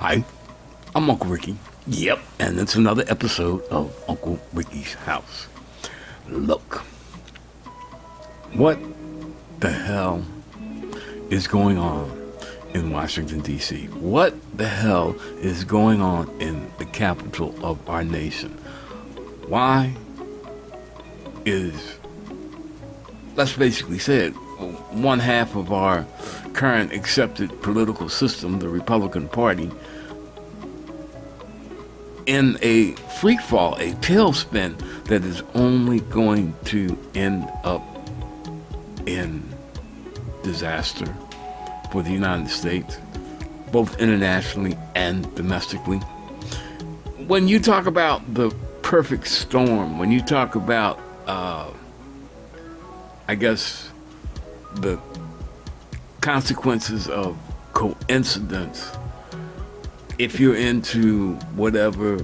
Hi, I'm Uncle Ricky. Yep, and it's another episode of Uncle Ricky's House. Look, what the hell is going on in Washington, D.C.? What the hell is going on in the capital of our nation? Why is, let's basically say it, one half of our current accepted political system, the Republican Party, in a free fall, a tailspin that is only going to end up in disaster for the United States, both internationally and domestically. When you talk about the perfect storm, when you talk about, the consequences of coincidence, if you're into whatever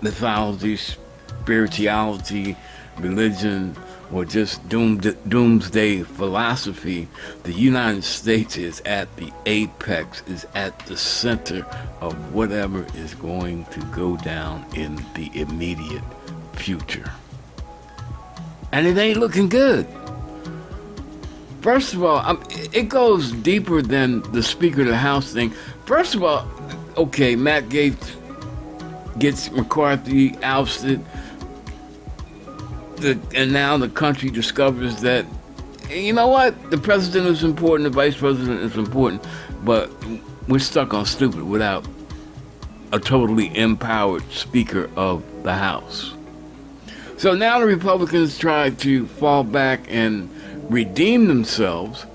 mythology, spirituality, religion, or just doomsday philosophy, the United States is at the apex, is at the center of whatever is going to go down in the immediate future. And it ain't looking good. First of all, it goes deeper than the Speaker of the House thing. First of all, okay, Matt Gaetz gets McCarthy ousted, and now the country discovers that, you know what, the president is important, the vice president is important, but we're stuck on stupid without a totally empowered Speaker of the House. So now the Republicans try to fall back and redeem themselves,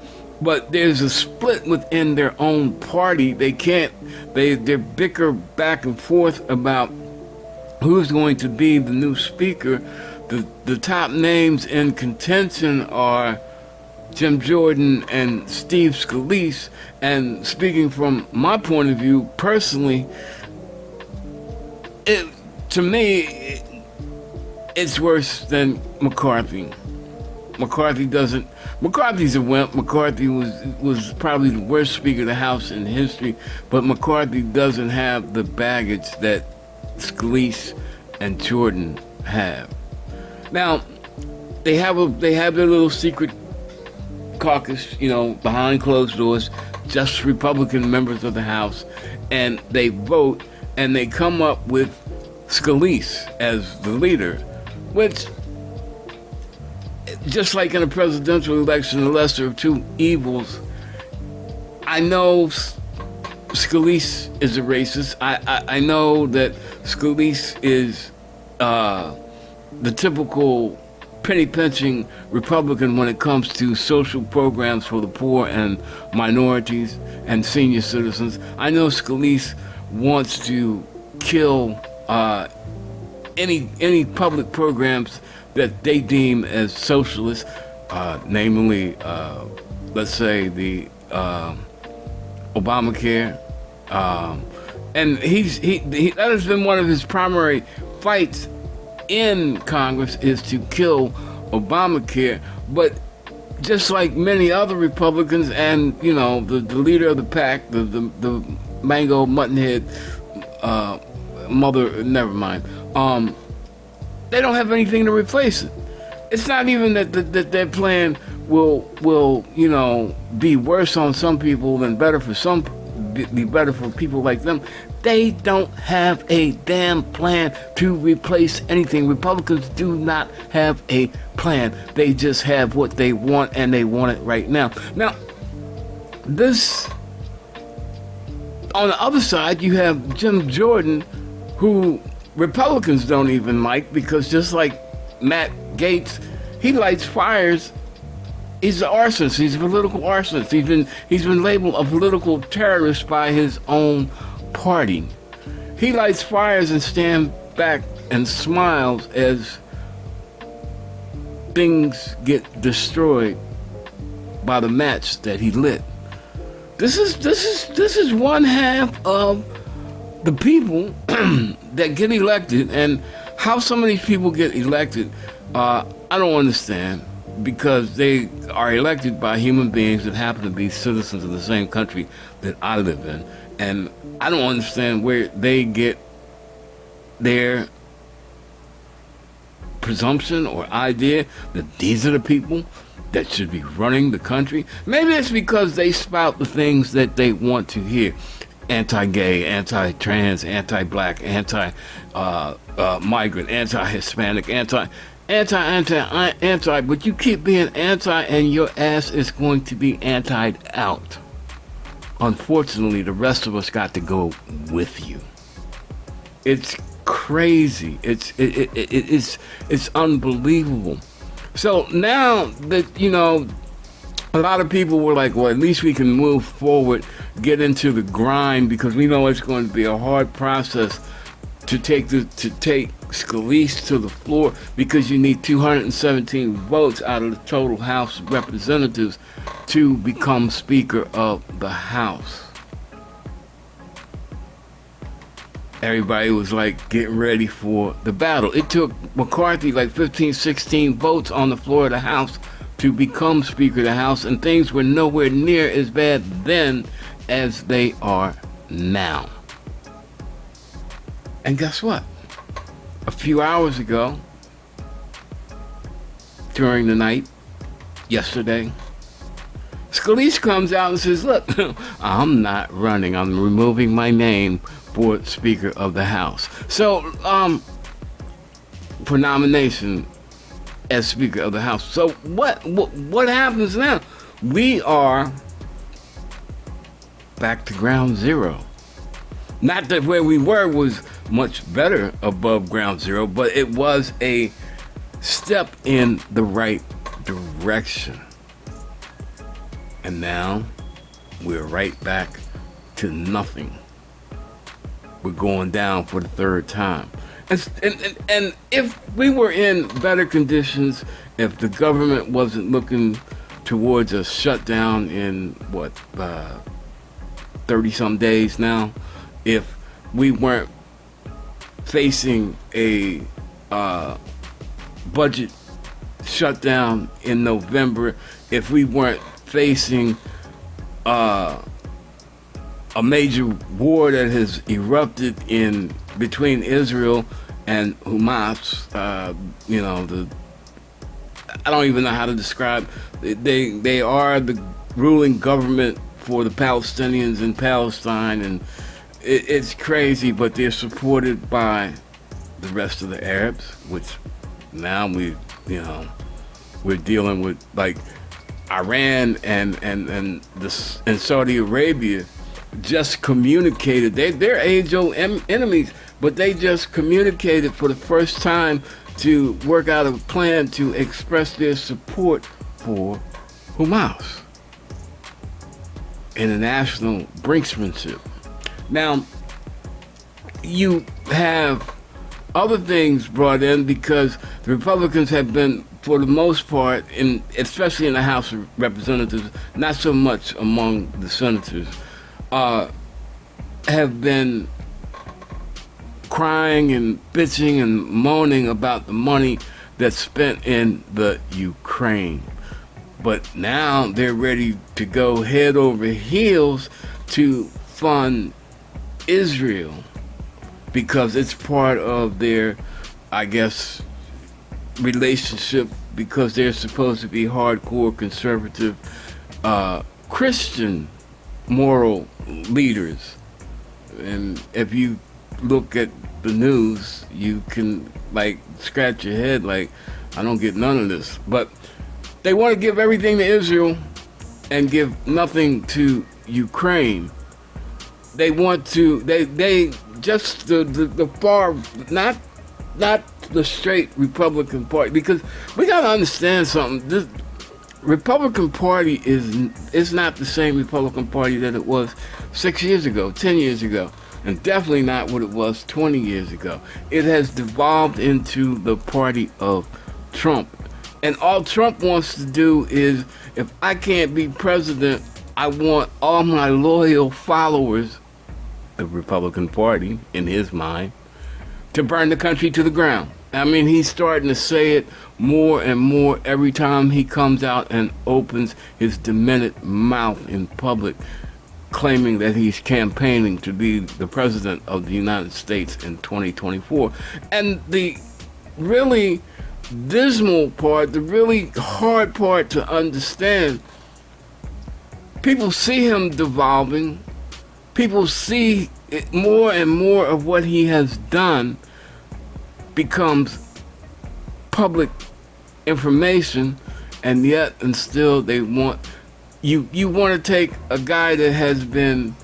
but there's a split within their own party. They bicker back and forth about who's going to be the new speaker. The top names in contention are Jim Jordan and Steve Scalise, and speaking from my point of view personally, it's worse than McCarthy. McCarthy's a wimp. McCarthy was probably the worst Speaker of the House in history, but McCarthy doesn't have the baggage that Scalise and Jordan have. Now, they have their little secret caucus, behind closed doors, just Republican members of the House, and they vote, and they come up with Scalise as the leader, which, just like in a presidential election, the lesser of two evils. I know Scalise is a racist. I know that Scalise is the typical penny-pinching Republican when it comes to social programs for the poor and minorities and senior citizens. I know Scalise wants to kill any public programs that they deem as socialist, namely, let's say the Obamacare, and he that has been one of his primary fights in Congress, is to kill Obamacare. But just like many other Republicans, and the leader of the pack, the mango muttonhead mother, never mind. They don't have anything to replace it. It's not even that their plan will be worse on some people than better for some, be better for people like them. They don't have a damn plan to replace anything. Republicans do not have a plan. They just have what they want, and they want it right now. Now, this, on the other side, you have Jim Jordan, who Republicans don't even like, because just like Matt Gaetz, he lights fires. He's an arsonist. He's a political arsonist. He's been labeled a political terrorist by his own party. He lights fires and stands back and smiles as things get destroyed by the match that he lit. This is one half of the people that get elected, and how some of these people get elected, I don't understand. because they are elected by human beings that happen to be citizens of the same country that I live in. And I don't understand where they get their presumption or idea that these are the people that should be running the country. Maybe it's because they spout the things that they want to hear. Anti-gay, anti-trans, anti-black, anti-migrant, anti-Hispanic, anti, but you keep being anti and your ass is going to be anti'd out. Unfortunately, the rest of us got to go with you. It's crazy. It's unbelievable. So now that, a lot of people were like, well, at least we can move forward, get into the grind, because we know it's going to be a hard process to take Scalise to the floor, because you need 217 votes out of the total House of Representatives to become Speaker of the House. Everybody was like getting ready for the battle. It took McCarthy like 15, 16 votes on the floor of the House to become Speaker of the House, and things were nowhere near as bad then as they are now. And guess what? A few hours ago, during the night, yesterday, Scalise comes out and says, look, I'm not running. I'm removing my name for Speaker of the House. So, for nomination as Speaker of the House. So what happens now? We are back to ground zero. Not that where we were was much better above ground zero, but it was a step in the right direction. And now we're right back to nothing. We're going down for the third time. And if we were in better conditions, if the government wasn't looking towards a shutdown in 30-some days now, if we weren't facing a budget shutdown in November, if we weren't facing a major war that has erupted in between Israel and Hamas, I don't even know how to describe. They are the ruling government for the Palestinians in Palestine, and it's crazy. But they're supported by the rest of the Arabs, which now we're dealing with, like Iran and Saudi Arabia. Just communicated. They're age-old enemies, but they just communicated for the first time to work out a plan to express their support for Hamas. International brinksmanship. Now, you have other things brought in because the Republicans have been, for the most part, especially in the House of Representatives, not so much among the senators, have been crying and bitching and moaning about the money that's spent in the Ukraine. But now they're ready to go head over heels to fund Israel because it's part of their, I guess, relationship, because they're supposed to be hardcore conservative Christian moral leaders. And if you look at the news, you can scratch your head I don't get none of this. But they want to give everything to Israel and give nothing to Ukraine. They want to, they just the far, not the straight Republican Party, because we got to understand something. This Republican Party is not the same Republican Party that it was 6 years ago, 10 years ago, and definitely not what it was 20 years ago. It has devolved into the party of Trump. And all Trump wants to do is, if I can't be president, I want all my loyal followers, the Republican Party, in his mind, to burn the country to the ground. I mean, he's starting to say it more and more every time he comes out and opens his demented mouth in public, claiming that he's campaigning to be the president of the United States in 2024. And the really dismal part, the really hard part to understand, people see him devolving. People see it, more and more of what he has done becomes public information, and yet and still they want you want to take a guy that has been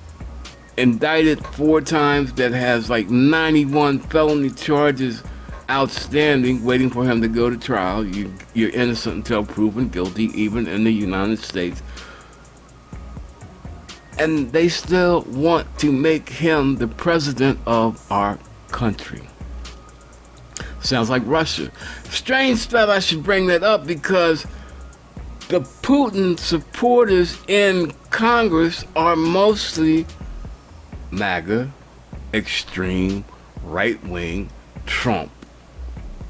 indicted 4 times, that has like 91 felony charges outstanding, waiting for him to go to trial. You're innocent until proven guilty, even in the United States. And they still want to make him the president of our country. Sounds like Russia. Strange that I should bring that up, because the Putin supporters in Congress are mostly MAGA, extreme, right-wing Trump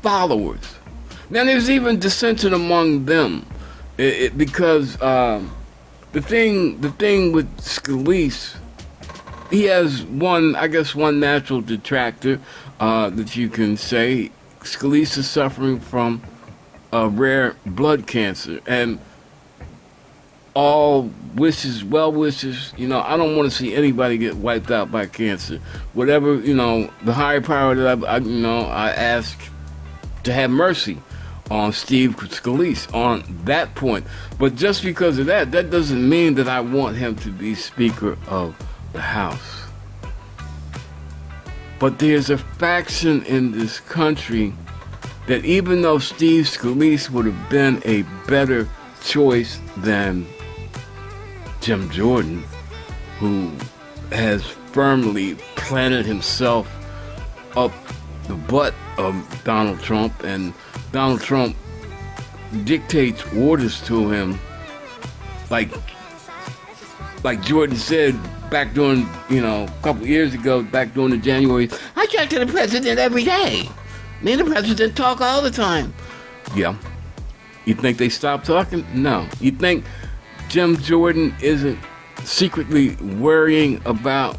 followers. Now, there's even dissension among them, because the thing with Scalise, he has one natural detractor that you can say. Scalise is suffering from a rare blood cancer, and all wishes, well wishes, I don't want to see anybody get wiped out by cancer. Whatever, the higher power that I ask to have mercy on Steve Scalise on that point. But just because of that doesn't mean that I want him to be Speaker of the House. But there's a faction in this country that, even though Steve Scalise would have been a better choice than Jim Jordan, who has firmly planted himself up the butt of Donald Trump, and Donald Trump dictates orders to him, like Jordan said back during, a couple years ago, back during the January, I talk to the president every day. Me and the president talk all the time. Yeah. You think they stopped talking? No. You think Jim Jordan isn't secretly worrying about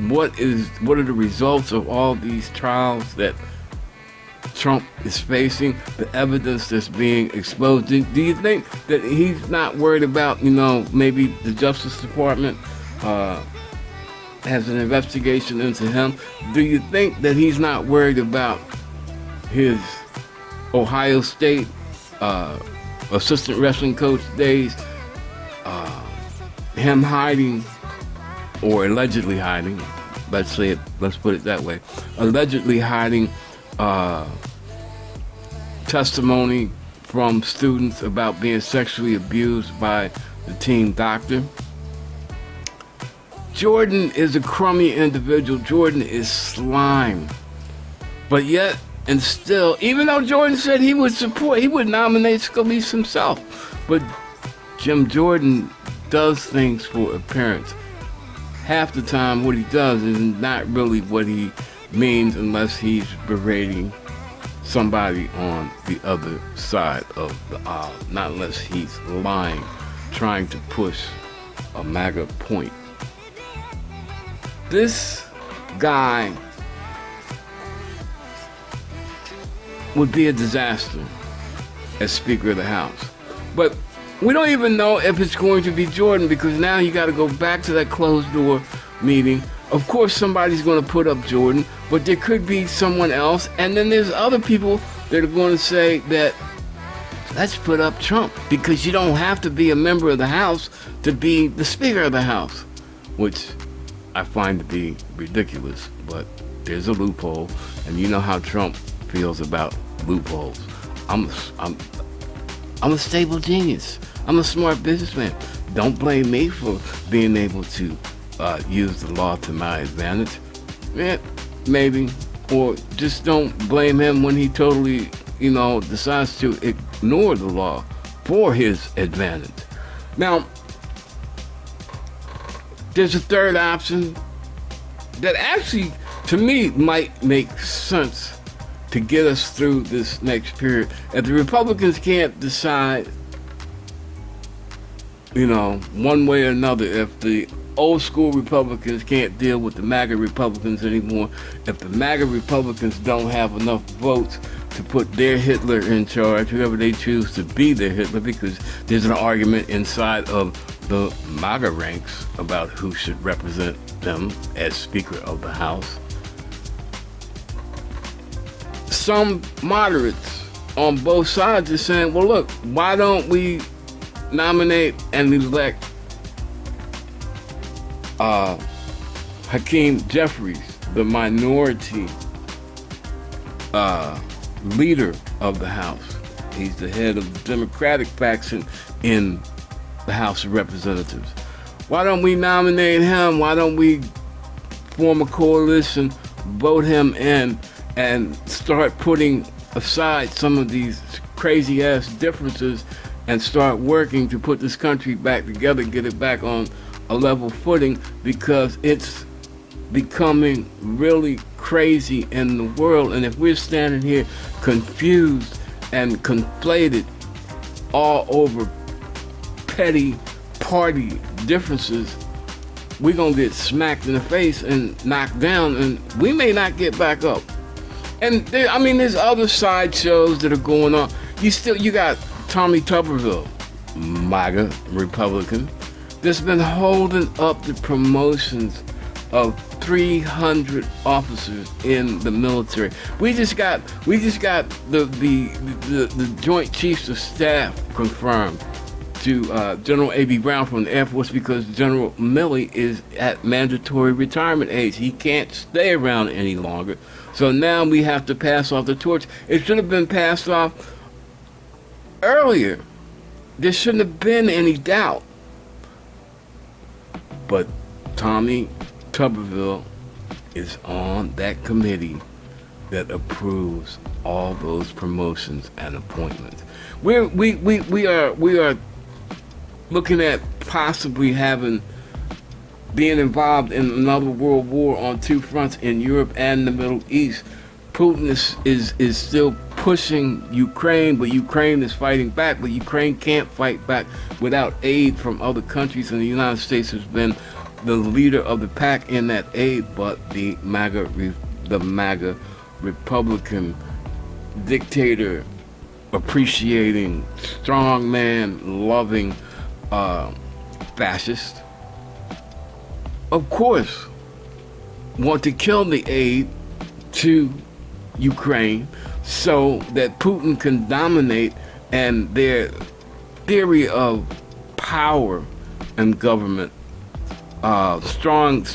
what are the results of all these trials that Trump is facing, the evidence that's being exposed? Do you think that he's not worried about, maybe the Justice Department has an investigation into him? Do you think that he's not worried about his Ohio State assistant wrestling coach days, him hiding, or allegedly hiding, let's put it that way, allegedly hiding testimony from students about being sexually abused by the team doctor? Jordan is a crummy individual. Jordan is slime. But yet, and still, even though Jordan said he would nominate Scalise himself, but Jim Jordan does things for appearance. Half the time, what he does is not really what he means, unless he's berating somebody on the other side of the aisle. Not unless he's lying, trying to push a MAGA point. This guy would be a disaster as Speaker of the House. But we don't even know if it's going to be Jordan, because now you got to go back to that closed door meeting. Of course, somebody's going to put up Jordan, but there could be someone else. And then there's other people that are going to say that let's put up Trump, because you don't have to be a member of the House to be the Speaker of the House, which I find to be ridiculous. But there's a loophole, and you know how Trump feels about loopholes. I'm a stable genius. I'm a smart businessman. Don't blame me for being able to use the law to my advantage. Yeah, maybe. Or just don't blame him when he totally, decides to ignore the law for his advantage. Now, there's a third option that actually, to me, might make sense to get us through this next period. If the Republicans can't decide, one way or another, if the old school Republicans can't deal with the MAGA Republicans anymore, if the MAGA Republicans don't have enough votes to put their Hitler in charge, whoever they choose to be their Hitler, because there's an argument inside of the MAGA ranks about who should represent them as Speaker of the House. Some moderates on both sides are saying, well, look, why don't we nominate and elect Hakeem Jeffries, the minority leader of the House. He's the head of the Democratic faction in the House of Representatives. Why don't we nominate him? Why don't we form a coalition, vote him in, and start putting aside some of these crazy ass differences and start working to put this country back together, get it back on a level footing, because it's becoming really crazy in the world. And if we're standing here confused and conflated all over petty party differences, we're gonna get smacked in the face and knocked down, and we may not get back up. And there's other sideshows that are going on. You got Tommy Tuberville, MAGA Republican, that's been holding up the promotions of 300 officers in the military. We just got the Joint Chiefs of Staff confirmed to General A.B. Brown from the Air Force, because General Milley is at mandatory retirement age. He can't stay around any longer. So now we have to pass off the torch. It should have been passed off earlier. There shouldn't have been any doubt. But Tommy Tuberville is on that committee that approves all those promotions and appointments. We are looking at possibly being involved in another world war on two fronts in Europe and the Middle East. Putin is still pushing Ukraine, but Ukraine is fighting back, but Ukraine can't fight back without aid from other countries, and the United States has been the leader of the pack in that aid. But the MAGA Republican dictator appreciating, strongman loving fascist, of course, want to kill the aid to Ukraine so that Putin can dominate, and their theory of power and government, strong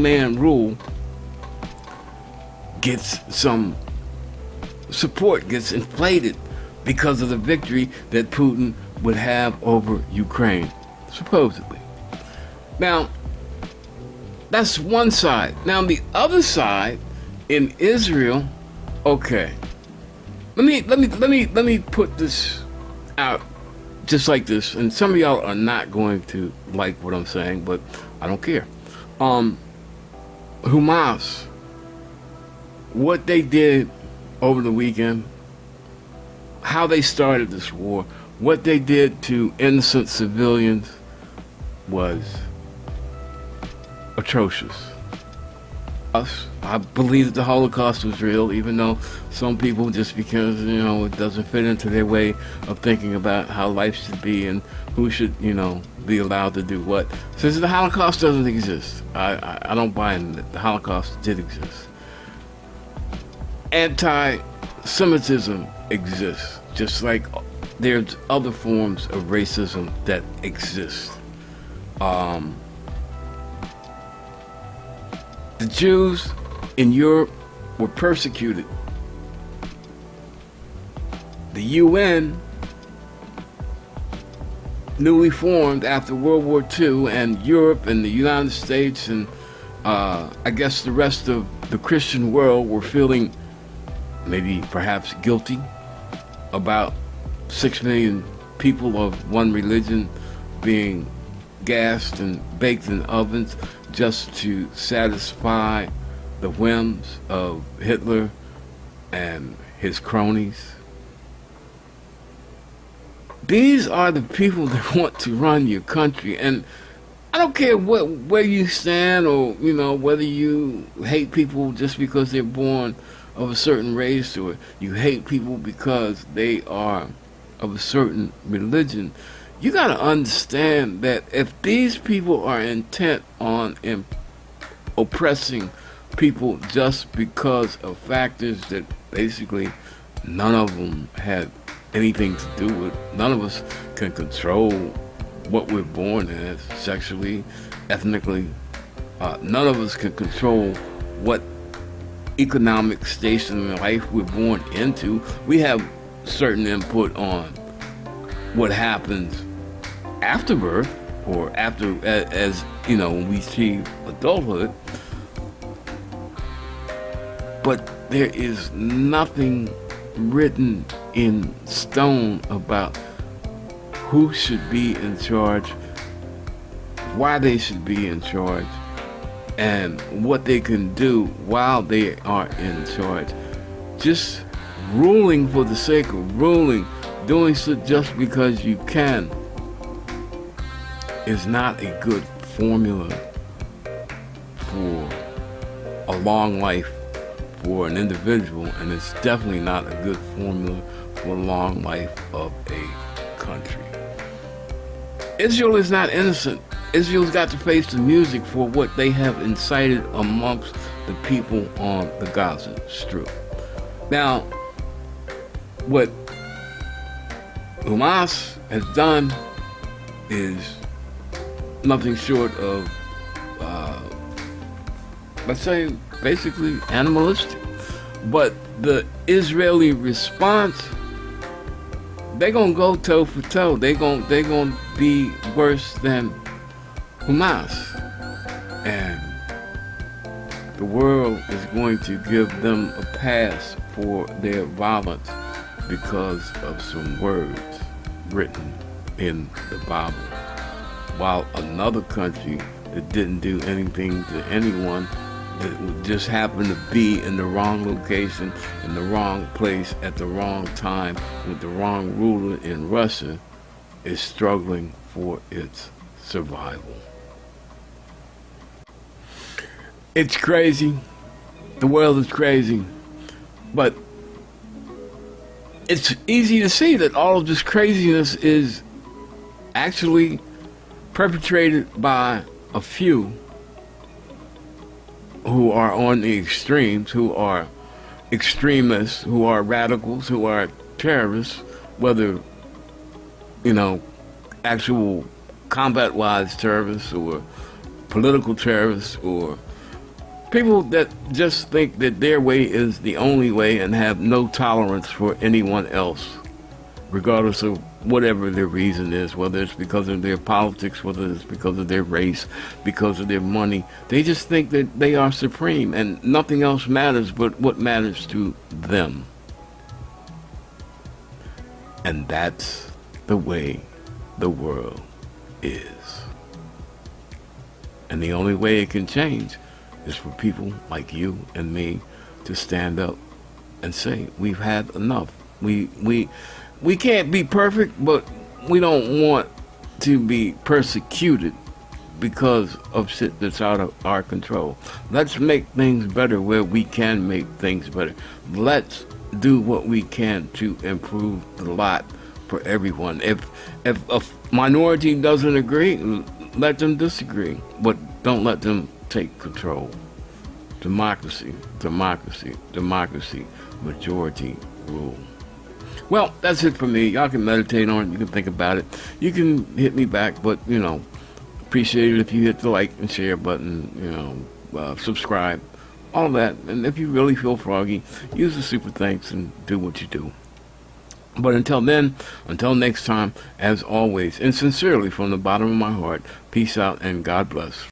man rule, gets some support, gets inflated because of the victory that Putin would have over Ukraine, supposedly. Now, that's one side. Now, the other side in Israel, okay. Let me put this out just like this, and some of y'all are not going to like what I'm saying, but I don't care. Hamas, what they did over the weekend, how they started this war, what they did to innocent civilians was atrocious. I believe that the Holocaust was real, even though some people, just because, it doesn't fit into their way of thinking about how life should be and who should, be allowed to do what. Since the Holocaust doesn't exist, I don't buy in that the Holocaust did exist. Anti-Semitism exists, just like there's other forms of racism that exist. The Jews in Europe were persecuted. The UN, newly formed after World War II, and Europe and the United States and I guess the rest of the Christian world were feeling maybe perhaps guilty about 6 million people of one religion being gassed and baked in ovens just to satisfy the whims of Hitler and his cronies. These are the people that want to run your country, and I don't care where you stand, or whether you hate people just because they're born of a certain race, or you hate people because they are of a certain religion. You got to understand that if these people are intent on oppressing people just because of factors that basically none of them had anything to do with, none of us can control what we're born as sexually, ethnically. None of us can control what economic station in life we're born into. We have certain input on what happens after birth, or after, as when we achieve adulthood. But there is nothing written in stone about who should be in charge, why they should be in charge, and what they can do while they are in charge. Just ruling for the sake of ruling, doing so just because you can, is not a good formula for a long life for an individual, and it's definitely not a good formula for a long life of a country. Israel is not innocent. Israel's got to face the music for what they have incited amongst the people on the Gaza Strip. Now, what Hamas has done is nothing short of, let's say, basically animalistic. But the Israeli response, they're gonna go toe for toe. They're gonna be worse than Hamas, and the world is going to give them a pass for their violence because of some words written in the Bible, while another country that didn't do anything to anyone, that just happened to be in the wrong location, in the wrong place, at the wrong time, with the wrong ruler in Russia, is struggling for its survival. It's crazy. The world is crazy. But it's easy to see that all of this craziness is actually perpetrated by a few who are on the extremes, who are extremists, who are radicals, who are terrorists, whether, actual combat-wise terrorists, or political terrorists, or people that just think that their way is the only way and have no tolerance for anyone else, regardless of whatever their reason is, whether it's because of their politics, whether it's because of their race, because of their money. They just think that they are supreme and nothing else matters but what matters to them. And that's the way the world is. And the only way it can change is for people like you and me to stand up and say, we've had enough. We can't be perfect, but we don't want to be persecuted because of shit that's out of our control. Let's make things better where we can make things better. Let's do what we can to improve the lot for everyone. If a minority doesn't agree, let them disagree, but don't let them take control. Democracy, democracy, democracy, majority rule. Well, that's it for me. Y'all can meditate on it. You can think about it. You can hit me back, but, appreciate it if you hit the like and share button, subscribe, all that. And if you really feel froggy, use the super thanks and do what you do. But until then, until next time, as always, and sincerely from the bottom of my heart, peace out and God bless.